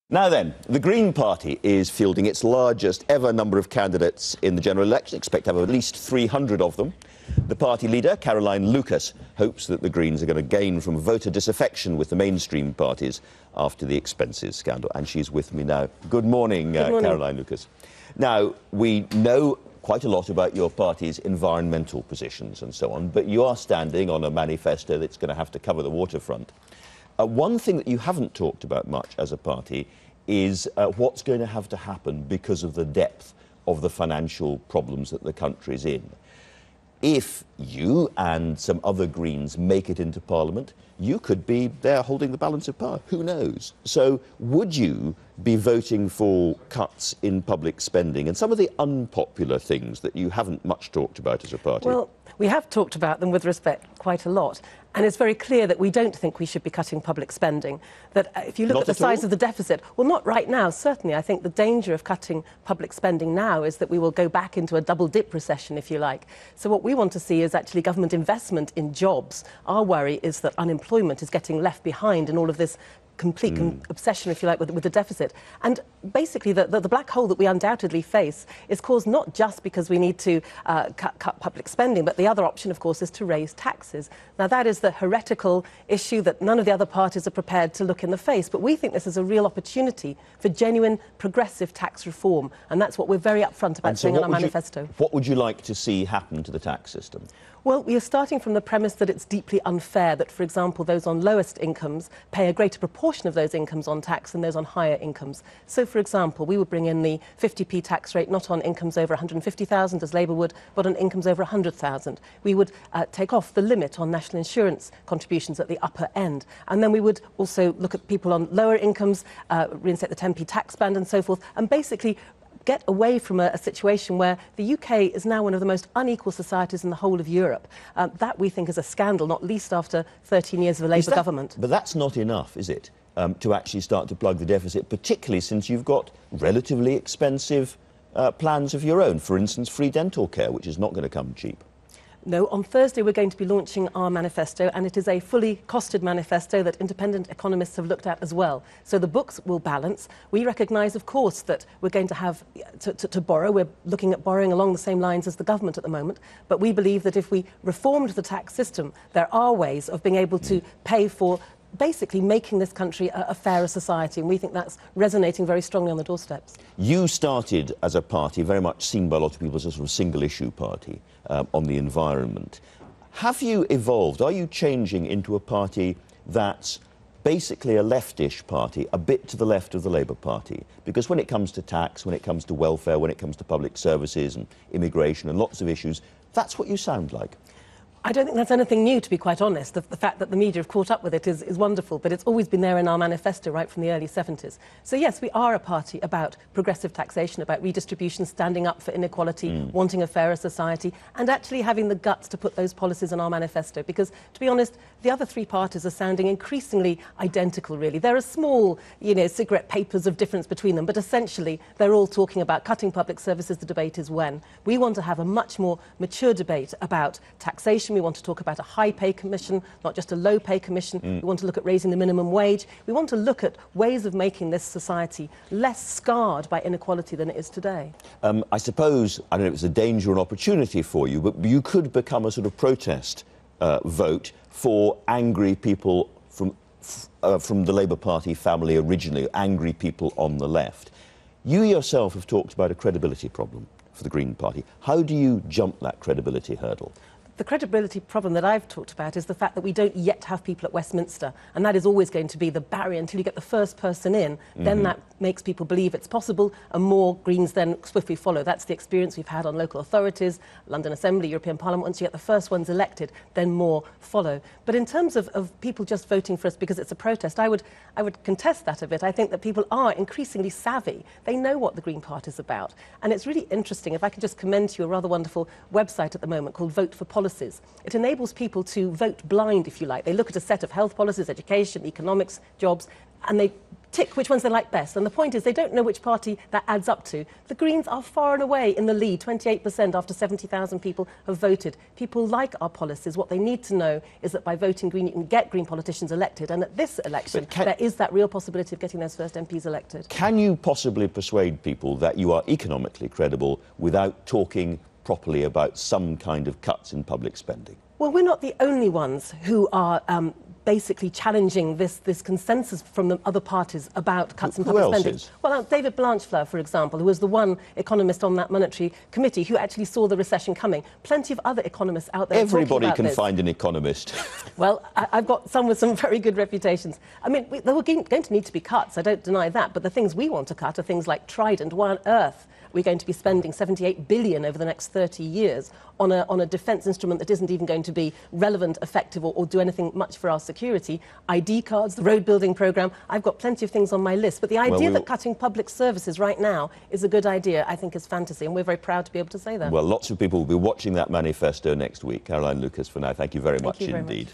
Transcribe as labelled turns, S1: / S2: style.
S1: Now then, the Green Party is fielding its largest ever number of candidates in the general election. Expect to have at least 300 of them. The party leader, Caroline Lucas, hopes that the Greens are going to gain from voter disaffection with the mainstream parties after the expenses scandal. And she's with me now. Good morning, Caroline Lucas. Now, we know quite a lot about your party's environmental positions and so on, but you are standing on a manifesto that's going to have to cover the waterfront. One thing that you haven't talked about much as a party is what's going to have to happen because of the depth of the financial problems that the country's in. If you and some other Greens make it into Parliament, you could be there holding the balance of power. Who knows? So would you be voting for cuts in public spending and some of the unpopular things that you haven't much talked about as a party?
S2: Well, we have talked about them with respect quite a lot. And it's very clear that we don't think we should be cutting public spending. That if you look at the size of the deficit, well, not right now, certainly. I think the danger of cutting public spending now is that we will go back into a double-dip recession, if you like. So what we want to see is actually government investment in jobs. Our worry is that unemployment is getting left behind in all of this complete obsession, if you like, with the deficit. And basically, the black hole that we undoubtedly face is caused not just because we need to cut public spending, but the other option, of course, is to raise taxes. Now, that is the heretical issue that none of the other parties are prepared to look in the face. But we think this is a real opportunity for genuine progressive tax reform. And that's what we're very upfront about saying on our manifesto.
S1: What would you like to see happen to the tax system?
S2: Well, we are starting from the premise that it's deeply unfair that, for example, those on lowest incomes pay a greater proportion of those incomes on tax than those on higher incomes. So, for example, we would bring in the 50p tax rate not on incomes over 150,000, as Labour would, but on incomes over 100,000. We would take off the limit on national insurance contributions at the upper end. And then we would also look at people on lower incomes, reinstate the 10p tax band and so forth, and basically get away from a situation where the UK is now one of the most unequal societies in the whole of Europe. That, we think, is a scandal, not least after 13 years of a Labour government.
S1: But that's not enough, is it, to actually start to plug the deficit, particularly since you've got relatively expensive plans of your own, for instance, free dental care, which is not going to come cheap.
S2: No, on Thursday we're going to be launching our manifesto, and it is a fully costed manifesto that independent economists have looked at as well. So the books will balance. We recognise, of course, that we're going to have to borrow. We're looking at borrowing along the same lines as the government at the moment. But we believe that if we reformed the tax system, there are ways of being able to pay for basically making this country a fairer society, and we think that's resonating very strongly on the doorsteps.
S1: You started as a party very much seen by a lot of people as a sort of single-issue party on the environment. Have you evolved? Are you changing into a party that's basically a leftish party, a bit to the left of the Labour Party? Because when it comes to tax, when it comes to welfare, when it comes to public services and immigration and lots of issues, that's what you sound like.
S2: I don't think that's anything new, to be quite honest. The fact that the media have caught up with it is wonderful, but it's always been there in our manifesto right from the early 70s. So, yes, we are a party about progressive taxation, about redistribution, standing up for inequality, wanting a fairer society, and actually having the guts to put those policies in our manifesto. Because, to be honest, the other three parties are sounding increasingly identical, really. There are small, cigarette papers of difference between them, but essentially they're all talking about cutting public services. The debate is when. We want to have a much more mature debate about taxation. We want to talk about a high pay commission, not just a low pay commission. We want to look at raising the minimum wage. We want to look at ways of making this society less scarred by inequality than it is today.
S1: I suppose, I don't know if it's a danger or an opportunity for you, but you could become a sort of protest vote for angry people from the Labour Party family originally, angry people on the left. You yourself have talked about a credibility problem for the Green Party. How do you jump that credibility hurdle?
S2: The credibility problem that I've talked about is the fact that we don't yet have people at Westminster, and that is always going to be the barrier until you get the first person in. Then that makes people believe it's possible, and more Greens then swiftly follow. That's the experience we've had on local authorities, London Assembly, European Parliament. Once you get the first ones elected, then more follow. But in terms of people just voting for us because it's a protest, I would contest that a bit. I think that people are increasingly savvy. They know what the Green Party is about. And it's really interesting, if I can just commend to you a rather wonderful website at the moment called Vote for Policy. It enables people to vote blind, if you like. They look at a set of health policies, education, economics, jobs, and they tick which ones they like best. And the point is they don't know which party that adds up to. The Greens are far and away in the lead, 28% after 70,000 people have voted. People like our policies. What they need to know is that by voting Green, you can get Green politicians elected. And at this election, there is that real possibility of getting those first MPs elected.
S1: Can you possibly persuade people that you are economically credible without talking properly about some kind of cuts in public spending?
S2: Well, we're not the only ones who are basically challenging this consensus from the other parties about cuts in public spending.
S1: Is?
S2: Well, David Blanchflower, for example, who was the one economist on that monetary committee who actually saw the recession coming. Plenty of other economists out there.
S1: Everybody can find an economist.
S2: Well, I've got some with some very good reputations. I mean, there were going to need to be cuts, I don't deny that, but the things we want to cut are things like Trident. Why on earth we're going to be spending £78 billion over the next 30 years on a defence instrument that isn't even going to be relevant, effective, or do anything much for our security? ID cards, the road building programme. I've got plenty of things on my list. But the idea that cutting public services right now is a good idea, I think, is fantasy. And we're very proud to be able to say that.
S1: Well, lots of people will be watching that manifesto next week. Caroline Lucas, for now, thank you very much indeed.